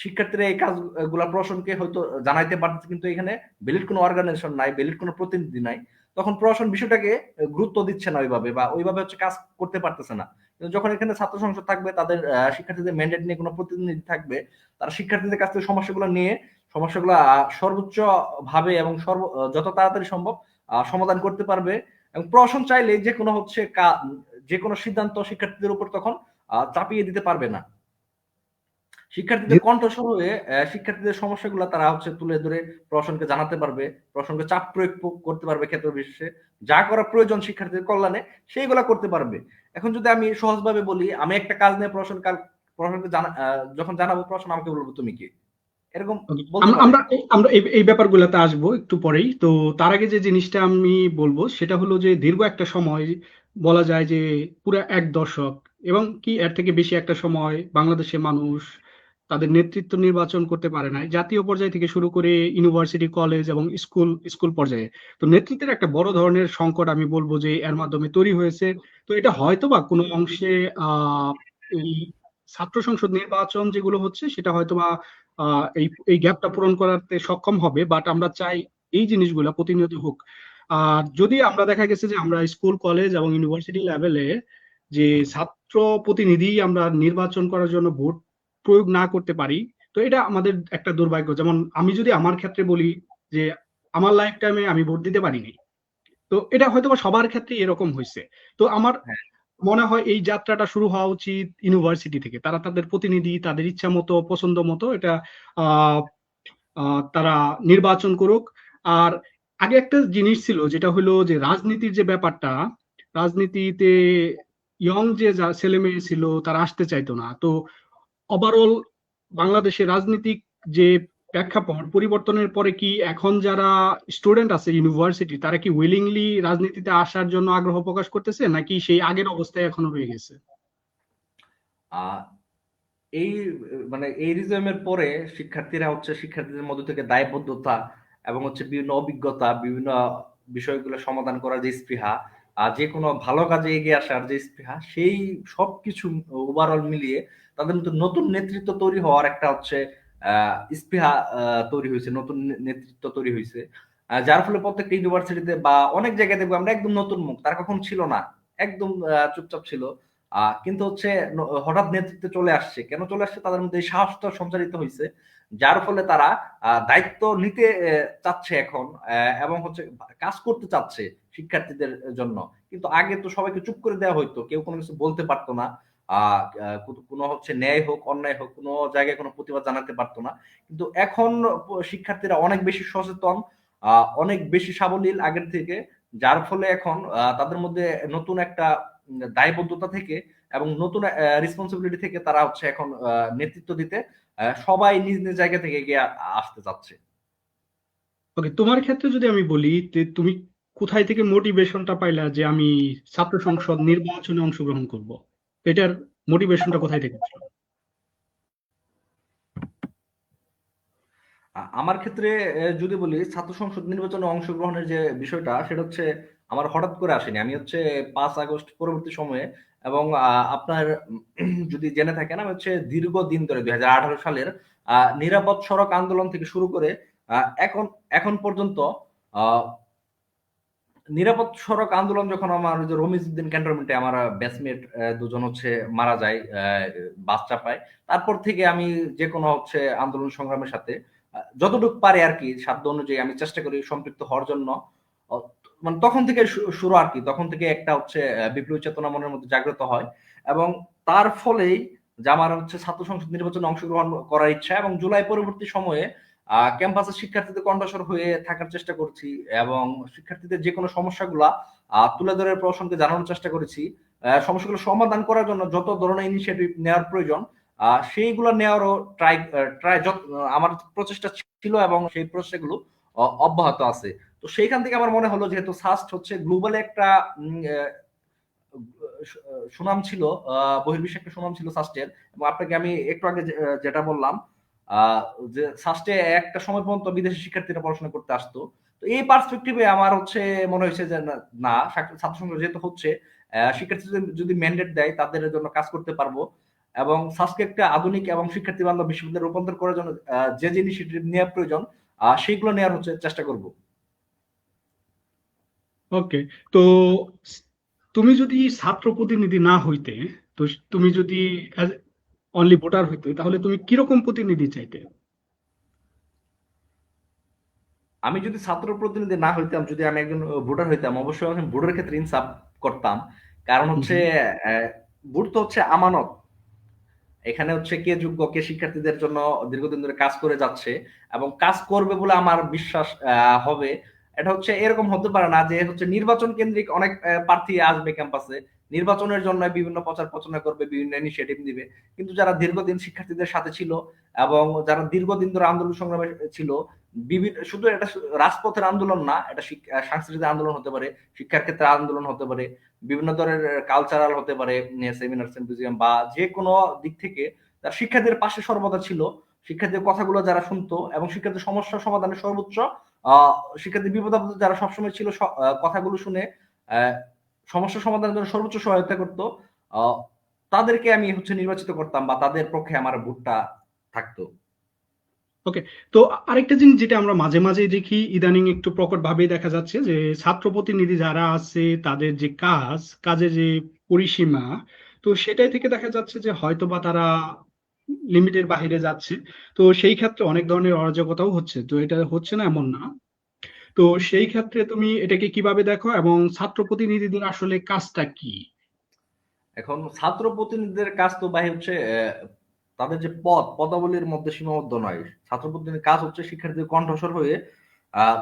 শিক্ষার্থীরা এই কাজগুলা প্রশাসনকে হয়তো জানাইতে পারতেছে, কিন্তু এখানে ভ্যালিড কোনো অর্গানাইজেশন নাই, ভ্যালিড কোনো প্রতিনিধি নাই, তখন প্রশাসন বিষয়টাকে গুরুত্ব দিচ্ছে না ওইভাবে, বা ওইভাবে হচ্ছে কাজ করতে পারতেছে না। কিন্তু যখন এখানে ছাত্র সংসদ থাকবে, তাদের শিক্ষার্থীদের ম্যান্ডেট নিয়ে কোনো প্রতিনিধি থাকবে, তারা শিক্ষার্থীদের কাছ থেকে সমস্যাগুলো নিয়ে সমস্যাগুলো সর্বোচ্চ ভাবে এবং যত তাড়াতাড়ি সম্ভব সমাধান করতে পারবে। এবং প্রশাসন চাইলে যে কোনো হচ্ছে যে কোনো সিদ্ধান্ত শিক্ষার্থীদের উপর তখন চাপিয়ে দিতে পারবে না। শিক্ষার্থীদের কণ্ঠস্বর হয়ে শিক্ষার্থীদের সমস্যাগুলো তারা হচ্ছে তুলে ধরে প্রশাসনকে জানাতে পারবে, প্রশাসনকে চাপ প্রয়োগ করতে পারবে ক্ষেত্র বিশেষে, যা করা প্রয়োজন শিক্ষার্থীদের কল্যাণে সেইগুলা করতে পারবে। এখন যদি আমি সহজভাবে বলি, আমি একটা কাজ নিয়ে প্রশাসনকে যখন জানাবো, প্রশাসন আমাকে বলবো তুমি কি, এরকম বলতে পারে। আমরা আমরা এই ব্যাপারগুলোতে আসবো একটু পরেই। তো তার আগে যে জিনিসটা আমি বলবো সেটা হলো যে দীর্ঘ একটা সময়, বলা যায় যে পুরো 1 দশক এবং কি এর থেকে বেশি একটা সময় বাংলাদেশের মানুষ তাদের নেতৃত্ব নির্বাচন করতে পারে নাই, জাতীয় পর্যায় থেকে শুরু করে ইউনিভার্সিটি, কলেজ এবং স্কুল স্কুল পর্যায়ে। তো নেতৃত্বের একটা বড় ধরনের সংকট আমি বলবো যে এর মাধ্যমে তৈরি হয়েছে। তো এটা হয়তো বা কোনো অংশে এই ছাত্র সংসদ নির্বাচন যেগুলো হচ্ছে সেটা হয়তোবা এই এই গ্যাপটা পূরণ করতে সক্ষম হবে, বাট আমরা চাই এই জিনিসগুলো প্রতিনিয়ত হোক। আর যদি আমরা দেখা গেছে যে আমরা স্কুল, কলেজ এবং ইউনিভার্সিটি লেভেলে যে ছাত্র প্রতিনিধি আমরা নির্বাচন করার জন্য ভোট প্রয়োগ না করতে পারি, তো এটা আমাদের একটা দুর্ভাগ্য। যেমন আমি যদি আমার ক্ষেত্রে বলি যে আমার লাইফ টাইমে আমি ভোট দিতে পারিনি, তো এটা হয়তোবা সবার ক্ষেত্রে এরকম হয়েছে। তো আমার হ্যাঁ। মনে হয় এই যাত্রাটা শুরু হওয়া উচিত ইউনিভার্সিটি থেকে। তারা তাদের প্রতিনিধি তাদের ইচ্ছা মতো, পছন্দ মতো এটা আহ তারা নির্বাচন করুক। আর আগে একটা জিনিস ছিল যেটা হলো যে রাজনীতির যে ব্যাপারটা, রাজনীতিতে ইয়ং যে ছেলে মেয়ে ছিল তারা আসতে চাইতো না। তো ওভারঅল বাংলাদেশের রাজনীতিক যে প্রেক্ষাপট পরিবর্তনের পরে কি এখন যারা স্টুডেন্ট আছে ইউনিভার্সিটি, তারা কি উইলিংলি রাজনীতিতে আসার জন্য আগ্রহ প্রকাশ করতেছে, নাকি সেই আগের অবস্থায় এখনো রয়ে গেছে? আহ এই মানে এই রিজমের পরে শিক্ষার্থীদের মধ্যে থেকে দায়বদ্ধতা এবং হচ্ছে বিভিন্ন অভিজ্ঞতা, বিভিন্ন বিষয়গুলো সমাধান করার যে স্পৃহা, আর যে কোনো ভালো কাজে এগিয়ে আসার যে স্পৃহা, সেই সবকিছু ওভারঅল মিলিয়ে তাদের মধ্যে নতুন নেতৃত্ব তৈরি হওয়ার একটা হচ্ছে স্পৃহা তৈরি হয়েছে, নতুন নেতৃত্ব তৈরি হয়েছে। যার ফলে প্রত্যেকটা ইউনিভার্সিটিতে বা অনেক জায়গায় দেখবো আমরা একদম নতুন মুখ, তারা কখন ছিল না, একদম চুপচাপ ছিল, কিন্তু হচ্ছে হঠাৎ নেতৃত্বে চলে আসছে। কেন চলে আসছে? তাদের মধ্যে এই সাহসটা সঞ্চারিত হয়েছে, যার ফলে তারা দায়িত্ব নিতে চাচ্ছে এখন, এবং হচ্ছে কাজ করতে চাচ্ছে শিক্ষার্থীদের জন্য। কিন্তু আগে তো সবাইকে চুপ করে দেওয়া হইতো, কেউ কোনো কিছু বলতে পারতো না। কোনো হচ্ছে ন্যায় হোক অন্যায় হোক, কোনো জায়গায় কোনো প্রতিবাদ জানাতে পারতো না। কিন্তু এখন শিক্ষার্থীরা অনেক বেশি সচেতন, অনেক বেশি সাবলীল আগের থেকে, যার ফলে এখন তাদের মধ্যে নতুন একটা দায়বদ্ধতা থেকে এবং নতুন রেসপন্সিবিলিটি থেকে তারা হচ্ছে এখন নেতৃত্ব দিতে সবাই নিজ নিজ জায়গা থেকে এগিয়ে আসতে চাচ্ছে। ওকে, তোমার ক্ষেত্রে যদি আমি বলি যে তুমি কোথায় থেকে মোটিভেশনটা পাইলা যে আমি ছাত্র সংসদ নির্বাচনে অংশগ্রহণ করব? এটার মোটিভেশনটা কোথায় থেকে ছিল? আমার ক্ষেত্রে যদি বলি, ছাত্র সংসদ নির্বাচনে অংশগ্রহণের যে বিষয়টা, সেটা হচ্ছে আমার হঠাৎ করে আসেনি। আমি হচ্ছে 5 আগস্ট পরবর্তী সময়ে, এবং আপনার যদি জেনে থাকেন, আমি হচ্ছে দীর্ঘদিন ধরে 2018 সালের নিরাপদ সড়ক আন্দোলন থেকে শুরু করে এখন এখন পর্যন্ত আহ নিরাপদ সড়ক আন্দোলন যখন আমার ওই যে রমিজউদ্দিন ক্যান্টনমেন্টে আমার ব্যাচমেট দুজন হচ্ছে মারা যায় বাস চাপায়, তারপর থেকে আমি যে কোনো হচ্ছে আন্দোলন সংগ্রামের সাথে যতটুকু পারে আর কি সাধ্য অনুযায়ী আমি চেষ্টা করি সম্পৃক্ত হওয়ার জন্য। অ, মানে তখন থেকে শুরু আর কি, তখন থেকে একটা হচ্ছে বিপ্লবী চেতনা মনের মধ্যে জাগ্রত হয়, এবং তার ফলেই যে আমার হচ্ছে ছাত্র সংসদ নির্বাচনে অংশগ্রহণ করার ইচ্ছা, এবং জুলাই পরবর্তী সময়ে ক্যাম্পাসের শিক্ষার্থীদের কণ্ঠস্বর হয়ে থাকার চেষ্টা করছি, এবং শিক্ষার্থীদের যে কোনো সমস্যাগুলা তুলে ধরে প্রশাসনকে জানানোর চেষ্টা করেছি। সমস্যাগুলো সমাধান করার জন্য যত ধরনের ইনিশিয়েটিভ নেওয়ার প্রয়োজন সেইগুলো নেওয়ারও ট্রাই ট্রাই আমার প্রচেষ্টা ছিল, এবং সেই প্রচেষ্টাগুলো অব্যাহত আছে। তো সেইখান থেকে আমার মনে হলো যেহেতু সাস্ট হচ্ছে গ্লোবালি একটা সুনাম ছিল, বহির্বিশ্বে একটা সুনাম ছিল সাস্টের, এবং আপনাকে আমি একটু আগে যেটা বললাম আহ, যে সাস্টে একটা সময় পর্যন্ত বিদেশি শিক্ষার্থীরা পড়াশোনা করতে আসতো। তো এই পার্সপেক্টিভে আমার হচ্ছে মনে হয়েছে যে না, ছাত্র সংসদ যেহেতু হচ্ছে শিক্ষার্থী যদি ম্যান্ডেট দেয় তাদের জন্য কাজ করতে পারবো, এবং সাস্টকে একটা আধুনিক এবং শিক্ষার্থী বান্ধব বিশ্ববিদ্যালয়ে রূপান্তর করার জন্য যে যে ইনিশিয়েটিভ নেওয়া প্রয়োজন সেইগুলো নেওয়ার হচ্ছে চেষ্টা করব। ওকে। তো স- তুমি যদি ছাত্র প্রতিনিধি না হইতে, তো তুমি যদি অনলি ভোটার হইতে, তাহলে তুমি কিরকম প্রতিনিধি চাইতে? আমি যদি ছাত্র প্রতিনিধি না হইতাম, যদি আমি একজন ভোটার হইতাম, অবশ্যই আমি ভোটের ক্ষেত্রে ইনসাফ করতাম। কারণ হুম হচ্ছে হুম। ভোট তো হচ্ছে আমানত। এখানে হচ্ছে কে যোগ্য, কে শিক্ষার্থীদের জন্য দীর্ঘদিন ধরে কাজ করে যাচ্ছে এবং কাজ করবে বলে আমার বিশ্বাস হবে। এটা হচ্ছে এরকম হতে পারে না যে হচ্ছে নির্বাচন কেন্দ্রিক অনেক প্রার্থী আসবে ক্যাম্পাসে, নির্বাচনের জন্য বিভিন্ন প্রচার প্রচারণা করবে, বিভিন্ন ইনিশিয়েটিভ নিবে, কিন্তু যারা দীর্ঘদিন শিক্ষার্থীদের সাথে ছিল এবং যারা দীর্ঘদিন ধরে আন্দোলন সংগ্রামে ছিল, বিভিন্ন শুধু এটা রাজপথের আন্দোলন না, এটা সাংস্কৃতিক আন্দোলন হতে পারে, শিক্ষার ক্ষেত্রে আন্দোলন হতে পারে, বিভিন্ন ধরনের কালচারাল হতে পারে, সেমিনার সিম্পোজিয়াম বা যে কোনো দিক থেকে তার শিক্ষার্থীদের পাশে সর্বদা ছিল। শিক্ষার্থীদের কথাগুলো যারা শুনতো এবং শিক্ষার্থীর সমস্যা সমাধানের সর্বোচ্চ আহ শিক্ষার্থীর বিপদ আপদে যারা সবসময় ছিল, কথাগুলো শুনে আহ, সমস্যা সমাধানের জন্য সর্বোচ্চ সহায়তা করতো, আহ, তাদেরকে আমি হচ্ছে নির্বাচিত করতাম বা তাদের পক্ষে আমার ভোটটা থাকতো। ওকে। তো আরেকটা জিনিস যেটা আমরা মাঝে মাঝে দেখি, ইদানিং একটু প্রকট ভাবে দেখা যাচ্ছে যে ছাত্র প্রতিনিধি যারা আছে তাদের যে কাজের যে পরিসীমা, তো সেটাই থেকে দেখা যাচ্ছে যে হয়তোবা তারা লিমিটের বাইরে যাচ্ছে। তো সেই ক্ষেত্রে অনেক ধরনের অরাজকতাও হচ্ছে, তো এটা হচ্ছে না এমন না। তো সেই ক্ষেত্রে তুমি এটাকে কিভাবে দেখো, এবং ছাত্র প্রতিনিধিদের আসলে কাজটা কি? এখন ছাত্র প্রতিনিধিদের কাজ তো ভাই হচ্ছে তাদের যে পদাবলীর মধ্যে সীমাবদ্ধ নয়। ছাত্র প্রতিনিধির কাজ হচ্ছে শিক্ষার্থীদের কণ্ঠস্বর হয়ে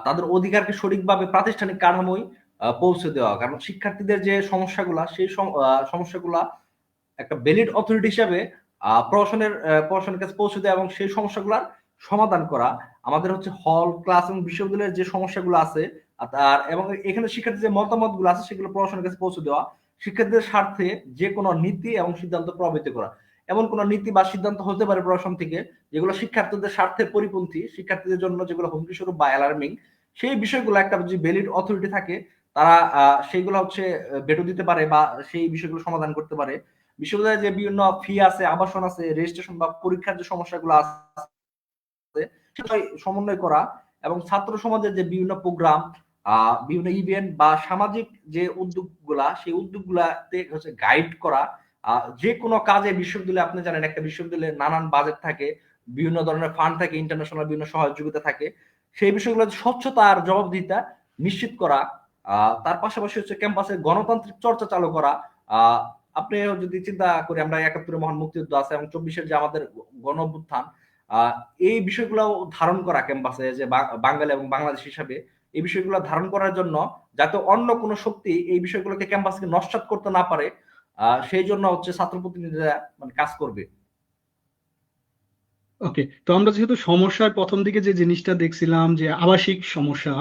তাদের অধিকারকে সঠিকভাবে প্রাতিষ্ঠানিক কাঠামোয় পৌঁছে দেওয়া। কারণ শিক্ষার্থীদের যে সমস্যাগুলা সেই সমস্যাগুলা একটা ভ্যালিড অথরিটি হিসাবে প্রশাসনের কাছে পৌঁছে দেওয়া এবং সেই সমস্যাগুলার সমাধান করা। আমাদের হচ্ছে হল ক্লাস এবং বিশ্ববিদ্যালয়ের যে সমস্যাগুলো আছে আর এবং এখানে শিক্ষার্থীদের যে মতামতগুলো আছে সেগুলো প্রশাসনের কাছে পৌঁছে দেওয়া, শিক্ষার্থীদের স্বার্থে যে কোনো নীতি এবং সিদ্ধান্ত প্রভাবিত করা। এমন কোন নীতি বা সিদ্ধান্ত হতে পারে প্রশাসন থেকে যেগুলো শিক্ষার্থীদের স্বার্থের পরিপন্থী, শিক্ষার্থীদের জন্য যেগুলো হুমকি স্বরূপ বা অ্যালার্মিং, সেই বিষয়গুলো একটা যে ভ্যালিড অথরিটি থাকে তারা সেইগুলো হচ্ছে ভেটো দিতে পারে বা সেই বিষয়গুলো সমাধান করতে পারে। বিশ্ববিদ্যালয়ে যে বিভিন্ন ফি আছে, আবাসন আছে, রেজিস্ট্রেশন বা পরীক্ষার যে সমস্যাগুলো আছে সেটা সমন্বয় করা, এবং ছাত্র সমাজের যে বিভিন্ন প্রোগ্রাম, বিভিন্ন ইভেন্ট বা সামাজিক যে উদ্যোগগুলা সেই উদ্যোগগুলাতে হচ্ছে গাইড করা। যে কোনো কাজে বিশ্ববিদ্যালয়ে আপনি জানেন একটা বিশ্ববিদ্যালয়ে নানান বাজেট থাকে, বিভিন্ন ধরনের ফান্ড থাকে, ইন্টারন্যাশনাল বিভিন্ন সহযোগিতা থাকে, সেই বিষয়গুলো স্বচ্ছতা আর জবাবদিহিতা নিশ্চিত করা। তার পাশাপাশি হচ্ছে ক্যাম্পাসে গণতান্ত্রিক চর্চা চালু করা। আহ আপনি যদি চিন্তা করি আমরা ৭১ মহান মুক্তিযুদ্ধ আছে এবং ২৪-এর যে আমাদের গণ অভ্যুত্থান, আহ এই বিষয়গুলো ধারণ করা ক্যাম্পাসে যে বাঙালি এবং বাংলাদেশ হিসাবে এই বিষয়গুলো ধারণ করার জন্য, যাতে অন্য কোনো শক্তি এই বিষয়গুলোকে ক্যাম্পাসকে নস্যাৎ করতে না পারে, সেই জন্য হচ্ছে ছাত্র প্রতিনিধিরা মানে কাজ করবে। ওকে। তো আমরা যেহেতু সমস্যার প্রথম দিকে যে জিনিসটা দেখছিলাম যে আবাসিক সমস্যা,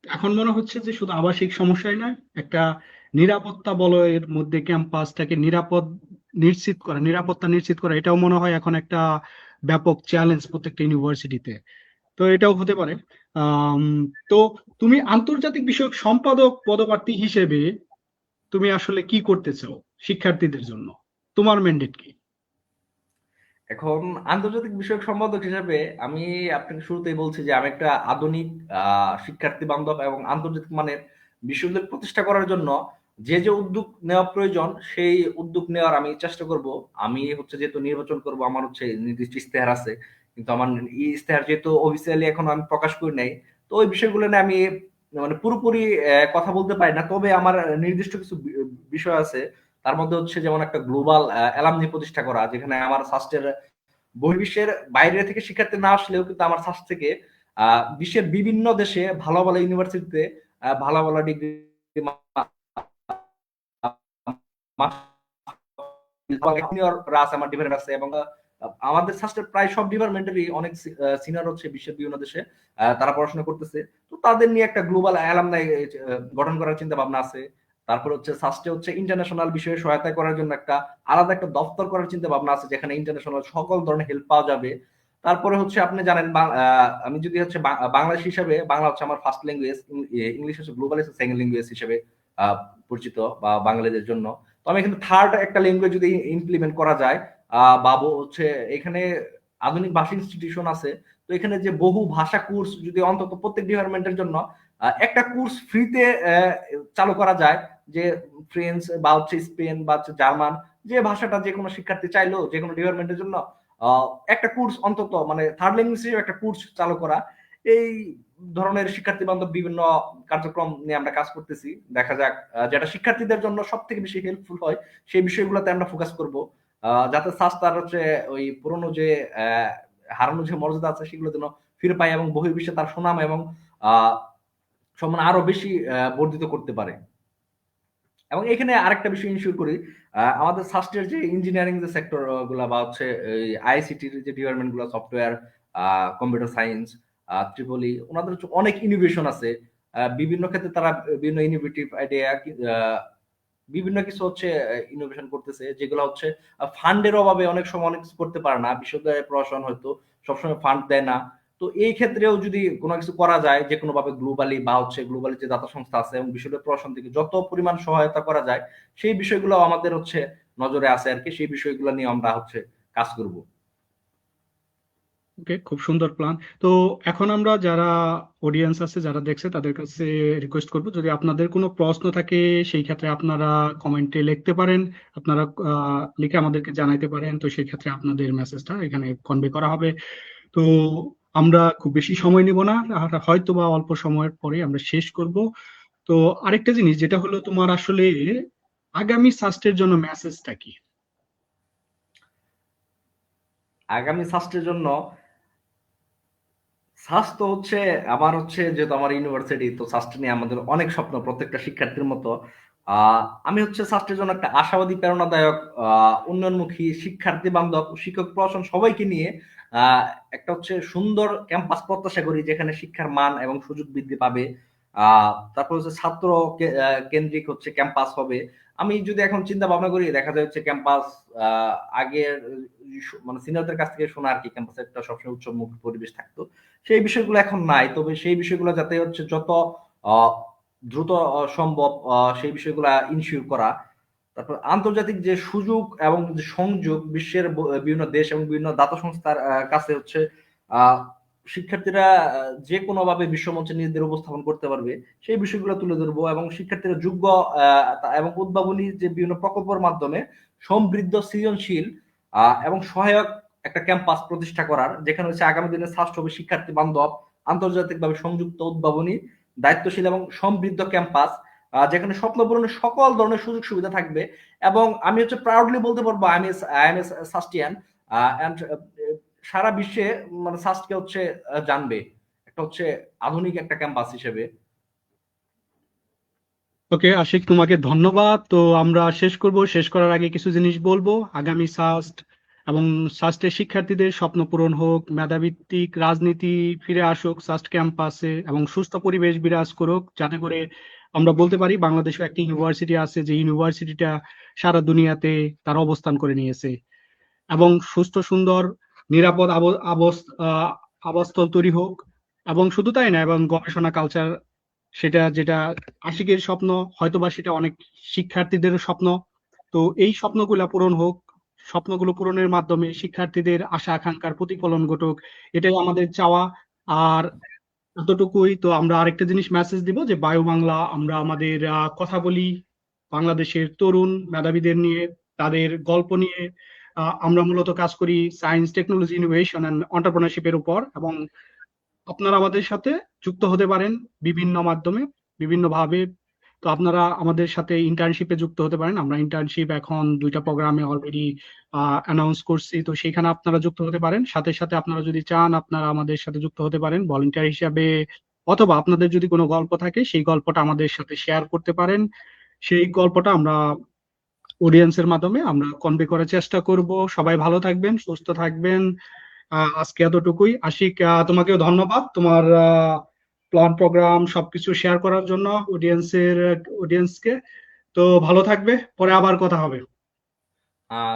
এখন মনে হচ্ছে যে শুধু আবাসিক সমস্যাই নয়, একটা নিরাপত্তা বলয়ের মধ্যে ক্যাম্পাসটাকে নিরাপত্তা নিশ্চিত করা, এটাও মনে হয় এখন একটা ব্যাপক চ্যালেঞ্জ প্রত্যেকটা ইউনিভার্সিটিতে। তো এটাও হতে পারে। আম, তো তুমি আন্তর্জাতিক বিষয়ক সম্পাদক পদপ্রার্থী হিসেবে তুমি আসলে কি করতে চাও শিক্ষার্থীদের জন্য? তোমার ম্যান্ডেট কি? এখন আন্তর্জাতিক বিষয়ক সম্পাদক হিসেবে আমি আপনাকে শুরুতেই বলছি যে আমি একটা আধুনিক শিক্ষার্থী বান্ধব এবং আন্তর্জাতিক মানের বিশ্ববিদ্যালয় প্রতিষ্ঠা করার জন্য যে যে উদ্যোগ নেওয়া প্রয়োজন সেই উদ্যোগ নেওয়ার আমি চেষ্টা করব। আমি হচ্ছে যেহেতু নির্বাচন করব, আমার হচ্ছে নির্দিষ্ট ইস্তেহার আছে, কিন্তু আমার এই ইস্তেহার যেহেতু অফিসিয়ালি এখনো আমি প্রকাশ করি নাই, তো ওই বিষয়গুলো নিয়ে আমি মানে পুরোপুরি কথা বলতে পারি না। তবে আমার নির্দিষ্ট কিছু বিষয় আছে। তার মধ্যে হচ্ছে যেমন একটা গ্লোবাল অ্যালামনি প্রতিষ্ঠা করা, যেখানে আমার সাস্টের বহির্বিশ্বের বাইরে থেকে শিক্ষার্থী না আসলেও কিন্তু আমার সাস্ট থেকে বিশ্বের বিভিন্ন দেশে ভালো ভালো ইউনিভার্সিটিতে ভালো ভালো ডিগ্রি আছে, আমার ডিপার্টমেন্ট আছে, এবং আমাদের সাস্টের প্রায় সব ডিপার্টমেন্টেরই অনেক সিনিয়র হচ্ছে বিশ্বের বিভিন্ন দেশে তারা পড়াশোনা করতেছে। তো তাদের নিয়ে একটা গ্লোবাল অ্যালামনাই গঠন করার চিন্তা ভাবনা আছে। তারপর হচ্ছে সাস্টে হচ্ছে ইন্টারন্যাশনাল বিষয়ে সহায়তা করার জন্য একটা আলাদা একটা দপ্তর করার চিন্তা ভাবনা আছে, যেখানে ইন্টারন্যাশনাল সকল ধরনের হেল্প পাওয়া যাবে। তারপরে হচ্ছে আপনি জানেন আমি যদি হচ্ছে বাংলাদেশ হিসাবে, বাংলা হচ্ছে আমার ফার্স্ট ল্যাঙ্গুয়েজ, ইংলিশ হচ্ছে গ্লোবাল সেকেন্ড ল্যাঙ্গুয়েজ হিসেবে পরিচিত বা বাঙালিদের জন্য। তো আমি এখানে থার্ড একটা ল্যাঙ্গুয়েজ যদি ইমপ্লিমেন্ট করা যায়, বা হচ্ছে এখানে আধুনিক ভাষা ইনস্টিটিউশন আছে, তো এখানে যে বহু ভাষা কোর্স যদি অন্তত প্রত্যেক ডিপার্টমেন্টের জন্য একটা কোর্স ফ্রিতে চালু করা যায়, যে ফ্রেঞ্চ বা হচ্ছে স্পেন বা হচ্ছে জার্মান, যে ভাষাটা যে কোনো শিক্ষার্থী চাইলো যে কোনো ডিপার্টমেন্টের জন্য একটা কোর্স অন্তত মানে থার্ড ল্যাঙ্গুয়েজ হিসেবে একটা কোর্স চালু করা, এই ধরনের শিক্ষার্থী বান্ধব বিভিন্ন কার্যক্রম নিয়ে আমরা কাজ করতেছি। দেখা যাক যেটা শিক্ষার্থীদের জন্য সব থেকে বেশি হেল্পফুল হয় সেই বিষয়গুলোতে আমরা ফোকাস করব, যাতে তার হচ্ছে ওই পুরনো যে হারানো যে মর্যাদা আছে সেগুলো যেন ফিরে পায়, এবং বহির্বিশ্বে তার সুনাম এবং সম্মান আরো বেশি বর্ধিত করতে পারে। এবং এখানে আরেকটা বিষয় ইনশিওর করি, আমাদের সাস্টের যে ইঞ্জিনিয়ারিং যে সেক্টর গুলা বা হচ্ছে আইসিটির যে ডিপার্টমেন্ট গুলো, সফটওয়্যার, কম্পিউটার সায়েন্স, ট্রিপলি, ওনাদের হচ্ছে অনেক ইনোভেশন আছে। বিভিন্ন ক্ষেত্রে তারা বিভিন্ন ইনোভেটিভ আইডিয়া, বিভিন্ন কিছু হচ্ছে ইনোভেশন করতেছে, যেগুলো হচ্ছে ফান্ডের অভাবে অনেক সময় অনেক কিছু করতে পারে না। বিশ্ববিদ্যালয়ের প্রশাসন হয়তো সবসময় ফান্ড দেয় না। তো এই ক্ষেত্রেও যদি কোনো কিছু করা যায় যে কোনো ভাবে গ্লোবালি, বা হচ্ছে গ্লোবালি যে দাতা সংস্থা আছে এবং বিশ্ববিদ্যালয় প্রশাসন থেকে যত পরিমাণ সহায়তা করা যায়, সেই বিষয়গুলো আমাদের হচ্ছে নজরে আছে আর কি। সেই বিষয়গুলো নিয়ে আমরা হচ্ছে কাজ করব। ওকে, খুব সুন্দর প্ল্যান। তো এখন আমরা যারা অডিয়েন্স আছে, যারা দেখছে, তাদের কাছে রিকোয়েস্ট করব, যদি আপনাদের কোনো প্রশ্ন থাকে সেই ক্ষেত্রে আপনারা কমেন্টে লিখতে পারেন। আপনারা লিখে আমাদেরকে জানাইতে পারেন, তো সেই ক্ষেত্রে আপনাদের মেসেজটা এখানে কনভে করা হবে। তো আমরা খুব বেশি সময় নিব না, আর হয়তো বা অল্প সময়ের পরে আমরা শেষ করব। তো আরেকটা জিনিস যেটা হলো, তোমার আসলে আগামী সাস্টের জন্য মেসেজটা কি? আগামী সাস্টের জন্য স্বাস্থ্য হচ্ছে, আমার হচ্ছে যেহেতু আমার ইউনিভার্সিটি, তো স্বাস্থ্য নিয়ে আমাদের অনেক স্বপ্ন প্রত্যেকটা শিক্ষার্থীর মতো। আমি হচ্ছে স্বাস্থ্যের জন্য একটা আশাবাদী, প্রেরণাদায়ক, উন্নয়নমুখী, শিক্ষার্থী বান্ধব, শিক্ষক প্রশাসন সবাইকে নিয়ে একটা হচ্ছে সুন্দর ক্যাম্পাস প্রত্যাশা করি, যেখানে শিক্ষার মান এবং সুযোগ বৃদ্ধি পাবে। তারপর হচ্ছে ছাত্র কেন্দ্রিক হচ্ছে ক্যাম্পাস হবে। আমি যদি এখন চিন্তা ভাবনা করি, দেখা যায় হচ্ছে ক্যাম্পাস আগের মানে সিনিয়রদের কাছ থেকে শোনা আর কি, ক্যাম্পাসে একটা সবসময় উৎসবমুখ পরিবেশ থাকতো। সেই বিষয়গুলো এখন নাই। তবে সেই বিষয়গুলো যাতে হচ্ছে যত আহ, দ্রুত সম্ভব সেই বিষয়গুলা ইনশিওর করা। তারপর আন্তর্জাতিক যে সুযোগ এবং যে সংযোগ, বিশ্বের বিভিন্ন দেশ এবং বিভিন্ন দাতা সংস্থার কাছে হচ্ছে আহ, শিক্ষার্থীরা যে কোনো ভাবে বিশ্বমঞ্চে নিজেদের উপস্থাপন করতে পারবে, সেই বিষয়গুলো তুলে ধরবো। এবং শিক্ষার্থীরা যোগ্য এবং উদ্ভাবনী যে বিভিন্ন প্রকল্পের মাধ্যমে সমৃদ্ধ, সৃজনশীল এবং সহায়ক একটা ক্যাম্পাস প্রতিষ্ঠা করার, যেখানে হচ্ছে আগামী দিনে ছাত্র হবে শিক্ষার্থী বান্ধব, আন্তর্জাতিকভাবে সংযুক্ত, উদ্ভাবনী, দায়িত্বশীল এবং সমৃদ্ধ ক্যাম্পাস, যেখানে স্বপ্ন পূরণের সকল ধরনের সুযোগ সুবিধা থাকবে। এবং আমি হচ্ছে প্রাউডলি বলতে পারবো আই এম এ সাস্টিয়ান, এন্ড সারা বিশ্বে মানে সাস্টকে হচ্ছে জানবে একটা হচ্ছে আধুনিক একটা ক্যাম্পাস হিসেবে। ওকে আশিক, তোমাকে ধন্যবাদ। তো আমরা শেষ করব, শেষ করার আগে কিছু জিনিস বলবো। আগামী সাস্ট এবং সাস্টের শিক্ষার্থীদের স্বপ্ন পূরণ হোক, মেধাভিত্তিক রাজনীতি ফিরে আসুক সাস্ট ক্যাম্পাসে, এবং সুস্থ পরিবেশ বিরাজ করুক, যাতে করে আমরা বলতে পারি বাংলাদেশে একটি ইউনিভার্সিটি আছে, যে ইউনিভার্সিটিটা সারা দুনিয়াতে তার অবস্থান করে নিয়েছে। এবং সুস্থ, সুন্দর, নিরাপদ আবাসস্থল তৈরি হোক। এবং শুধু তাই না, এবং গবেষণা কালচার, সেটা যেটা আশিকের স্বপ্ন, হয়তোবা সেটা অনেক শিক্ষার্থীদের স্বপ্ন। তো এই স্বপ্নগুলা পূরণ হোক, স্বপ্নগুলো পূরণের মাধ্যমে শিক্ষার্থীদের আশা আকাঙ্ক্ষার প্রতিফলন ঘটুক, এটাই আমাদের চাওয়া। আর এতটুকুই। তো আমরা আরেকটা জিনিস মেসেজ দিব যে বায়ু বাংলা আমরা আমাদের কথা বলি বাংলাদেশের তরুণ মেধাবীদের নিয়ে, তাদের গল্প নিয়ে। আমরা মূলত কাজ করি সায়েন্স, টেকনোলজি, ইনোভেশন অ্যান্ড এন্টারপ্রেনারশিপের উপর, এবং আপনারা আমাদের সাথে যুক্ত হতে পারেন বিভিন্ন মাধ্যমে, বিভিন্ন ভাবে। তো আপনারা আমাদের সাথে ইন্টার্নশিপে যুক্ত হতে পারেন। আমরা ইন্টার্নশিপ এখন 2টা প্রোগ্রামে অলরেডি অ্যানাউন্স করছি, তো সেখানে আপনারা যুক্ত হতে পারেন। সাথে সাথে আপনারা যদি চান আপনারা আমাদের সাথে যুক্ত হতে পারেন ভলেন্টিয়ার হিসাবে, অথবা আপনাদের যদি কোনো গল্প থাকে সেই গল্পটা আমাদের সাথে শেয়ার করতে পারেন। সেই গল্পটা আমরা অডিয়েন্সের মাধ্যমে আমরা কনভে করার চেষ্টা করব। সবাই ভালো থাকবেন, সুস্থ থাকবেন। আজকে এতটুকুই। আশিক, তোমাকেও ধন্যবাদ তোমার প্ল্যান প্রোগ্রাম সবকিছু শেয়ার করার জন্য অডিয়েন্সকে। তো ভালো থাকবে, পরে আবার কথা হবে।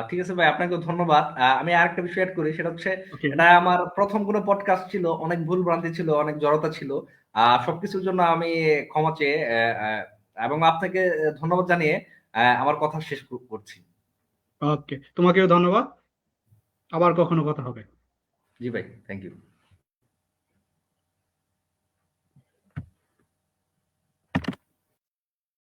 ঠিক আছে ভাই, আপনাকে ধন্যবাদ। আমি আরেকটা বিষয় অ্যাড করি, সেটা হচ্ছে ওকে। এটা আমার প্রথম কোনো পডকাস্ট ছিল, অনেক ভুল ভ্রান্তি ছিল, অনেক জড়তা ছিল। সবকিছুর জন্য আমি ক্ষমা চেয়ে এবং আপনাকে ধন্যবাদ জানিয়ে আমার কথা শেষ করছি। ওকে, তোমাকেও ধন্যবাদ। আবার কখনো কথা হবে। জি ভাই, থ্যাংক ইউ।